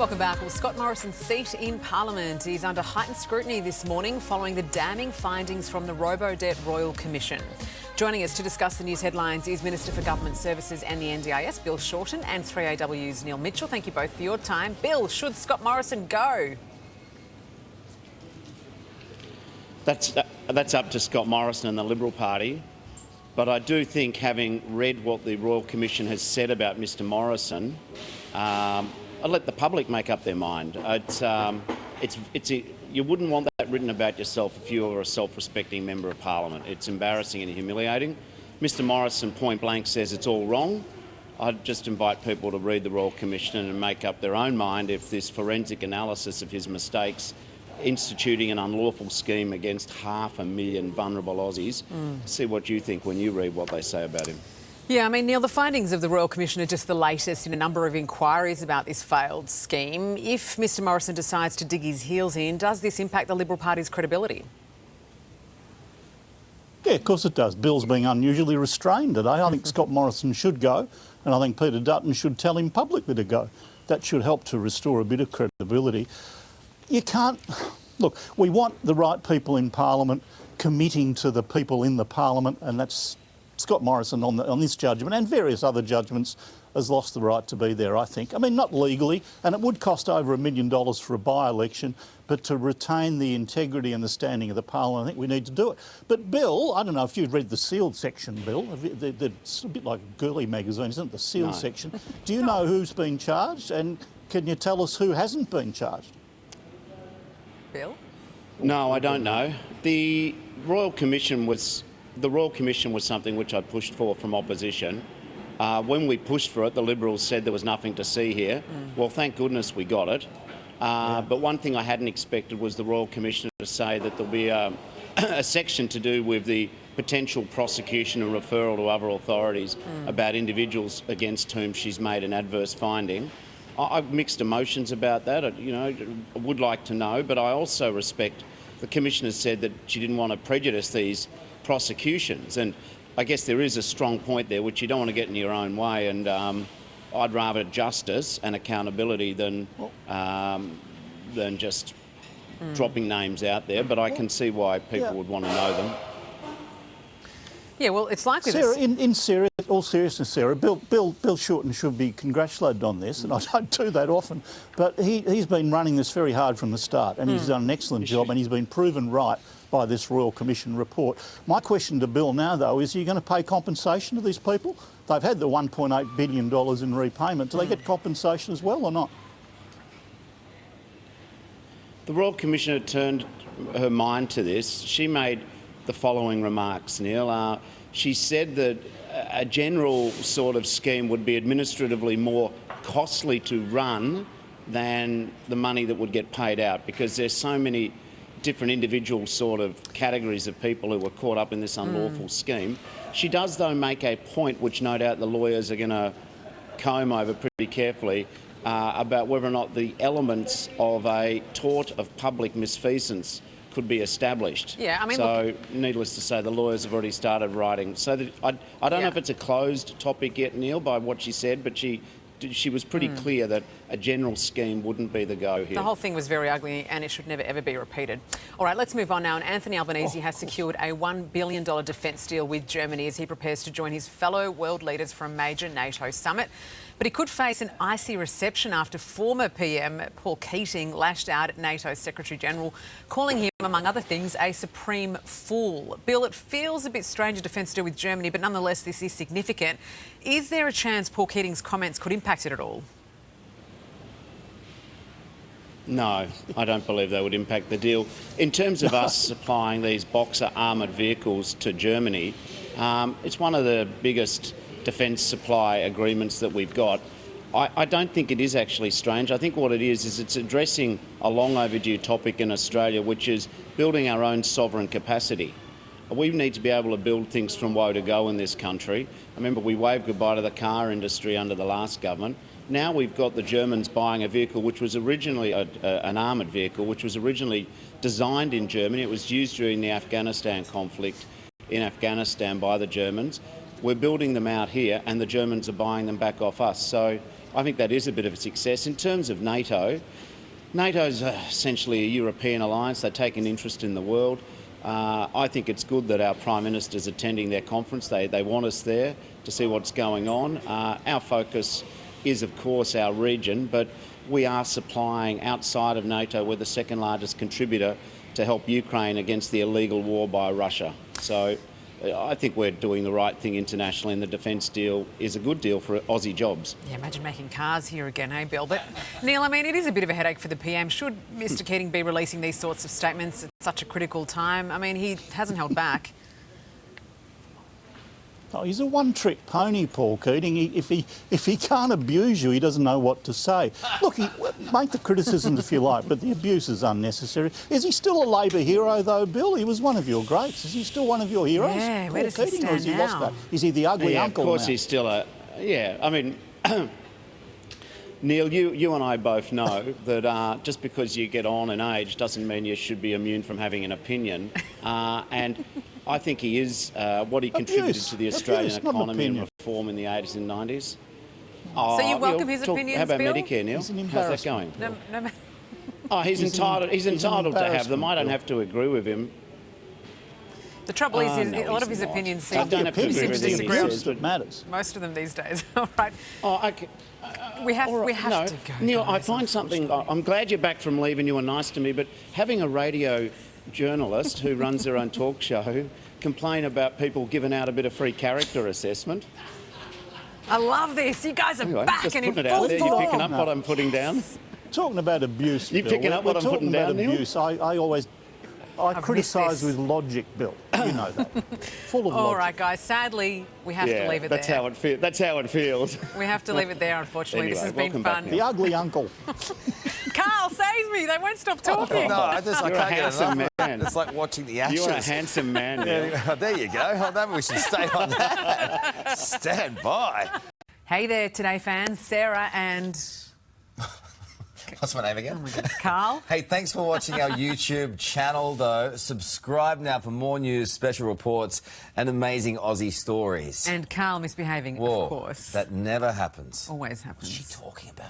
Welcome back. Well, Scott Morrison's seat in Parliament is under heightened scrutiny this morning following the damning findings from the Robodebt Royal Commission. Joining us to discuss the news headlines is Minister for Government Services and the NDIS, Bill Shorten, and 3AW's Neil Mitchell. Thank you both for your time. Bill, should Scott Morrison go? That's up to Scott Morrison and the Liberal Party. But I do think, having read what the Royal Commission has said about Mr Morrison, I'll let the public make up their mind. You wouldn't want that written about yourself if you were a self-respecting member of Parliament. It's embarrassing and humiliating. Mr Morrison point blank says it's all wrong. I'd just invite people to read the Royal Commission and make up their own mind if this forensic analysis of his mistakes, instituting an unlawful scheme against 500,000 vulnerable Aussies, see what you think when you read what they say about him. Yeah, I mean, Neil, the findings of the Royal Commission are just the latest in a number of inquiries about this failed scheme. If Mr Morrison decides to dig his heels in, does this impact the Liberal Party's credibility? Yeah, of course it does. Bill's being unusually restrained today. I think Scott Morrison should go, and I think Peter Dutton should tell him publicly to go. That should help to restore a bit of credibility. You can't... Look, we want the right people in Parliament committing to the people in the Parliament, and that's Scott Morrison on this judgment and various other judgments has lost the right to be there, I think. I mean, not legally, and it would cost over $1 million for a by-election, but to retain the integrity and the standing of the Parliament, I think we need to do it. But Bill, I don't know if you've read the sealed section, Bill. It's a bit like a girly magazine, isn't it, the sealed section? Do you know who's been charged, and can you tell us who hasn't been charged? Bill? No, I don't know. The Royal Commission was something which I pushed for from opposition. When we pushed for it, the Liberals said there was nothing to see here. Well, thank goodness we got it. But one thing I hadn't expected was the Royal Commission to say that there'll be a section to do with the potential prosecution and referral to other authorities about individuals against whom she's made an adverse finding. I've mixed emotions about that. I would like to know, but I also respect the Commissioner said that she didn't want to prejudice these prosecutions, and I guess there is a strong point there which you don't want to get in your own way, and I'd rather justice and accountability than just dropping names out there, but I can see why people would want to know them. Yeah, well, it's likely Sarah, in all seriousness, Sarah, Bill Shorten should be congratulated on this, and I don't do that often, but he's been running this very hard from the start, and he's done an excellent job, and he's been proven right by this Royal Commission report. My question to Bill now, though, is are you going to pay compensation to these people? They've had the $1.8 billion in repayment. Do they get compensation as well or not? The Royal Commissioner turned her mind to this. She made the following remarks, Neil. She said that a general sort of scheme would be administratively more costly to run than the money that would get paid out, because there's so many different individual sort of categories of people who were caught up in this unlawful scheme. She does, though, make a point which no doubt the lawyers are going to comb over pretty carefully about whether or not the elements of a tort of public misfeasance could be established. Yeah, I mean, so, look, needless to say, the lawyers have already started writing. So that I don't know if it's a closed topic yet, Neil, by what she said, but she was pretty clear that a general scheme wouldn't be the go here. The whole thing was very ugly and it should never, ever be repeated. All right, let's move on now. And Anthony Albanese has secured a $1 billion defence deal with Germany as he prepares to join his fellow world leaders for a major NATO summit. But he could face an icy reception after former PM Paul Keating lashed out at NATO's Secretary-General, calling him, among other things, a supreme fool. Bill, it feels a bit strange a defence deal with Germany, but nonetheless this is significant. Is there a chance Paul Keating's comments could impact it at all? No, I don't believe they would impact the deal. In terms of us supplying these Boxer armoured vehicles to Germany, it's one of the biggest defence supply agreements that we've got. I don't think it is actually strange. I think what it is it's addressing a long overdue topic in Australia, which is building our own sovereign capacity. We need to be able to build things from woe to go in this country. I remember we waved goodbye to the car industry under the last government. Now we've got the Germans buying a vehicle which was originally an armoured vehicle, which was originally designed in Germany. It was used during the Afghanistan conflict in Afghanistan by the Germans. We're building them out here and the Germans are buying them back off us. So I think that is a bit of a success. In terms of NATO, NATO's essentially a European alliance. They take an interest in the world. I think it's good that our Prime Minister's attending their conference. They want us there to see what's going on. Our focus is, of course, our region, but we are supplying outside of NATO. We're the second largest contributor to help Ukraine against the illegal war by Russia. So I think we're doing the right thing internationally, and the defence deal is a good deal for Aussie jobs. Yeah, imagine making cars here again, eh, Bill? But, Neil, I mean, it is a bit of a headache for the PM. Should Mr Keating be releasing these sorts of statements at such a critical time? I mean, he hasn't held back. Oh, he's a one-trick pony, Paul Keating. If he can't abuse you, he doesn't know what to say. Look, make the criticisms if you like, but the abuse is unnecessary. Is he still a Labor hero, though, Bill? He was one of your greats. Is he still one of your heroes? Yeah, Paul where does Keating, he stand or has he now? lost that? Is he the ugly uncle of course now? he's still a... Yeah, I mean... Neil, you and I both know that just because you get on in age doesn't mean you should be immune from having an opinion. And I think he is what he contributed to the Australian economy and reform in the 80s and 90s. So you welcome his opinions, How about Bill? Medicare, Neil? How's that going? No, Oh, he's entitled to have them. I don't have to agree with him. the trouble is, No, a lot of he's his not. opinions I seem don't have to to agree with everything disagree he on says, but matters. most of them these days. All right. Oh, okay. We have No, to go. Neil, I guys, find something... I'm glad you're back from leave and you were nice to me, but having a radio journalist who runs their own talk show complain about people giving out a bit of free character assessment... I love this. You guys are Anyway, back just and in putting it out full there. form. You're picking up what I'm putting down. Talking about abuse, You Bill, picking up what I'm putting down, Neil? abuse. I always... I criticise with logic, Bill. You know that. Full of All logic. right, guys. Sadly, we have to leave it that's there. how it feels. That's how it feels. We have to leave it there, unfortunately. Anyway, this has been welcome back, fun. Neil. The ugly uncle. Carl, save me. They won't stop talking. No, I You're can't a get handsome enough. man. It's like watching the Ashes. You're a handsome man, Neil. Yeah, there you go. Oh, maybe we should stay on that. Stand by. Hey there, Today fans. Sarah and What's my name again? oh my God, Carl. Hey, thanks for watching our YouTube channel, though. Subscribe now for more news, special reports, and amazing Aussie stories. And Carl misbehaving, Whoa, of course. that never happens. Always happens. What's she talking about?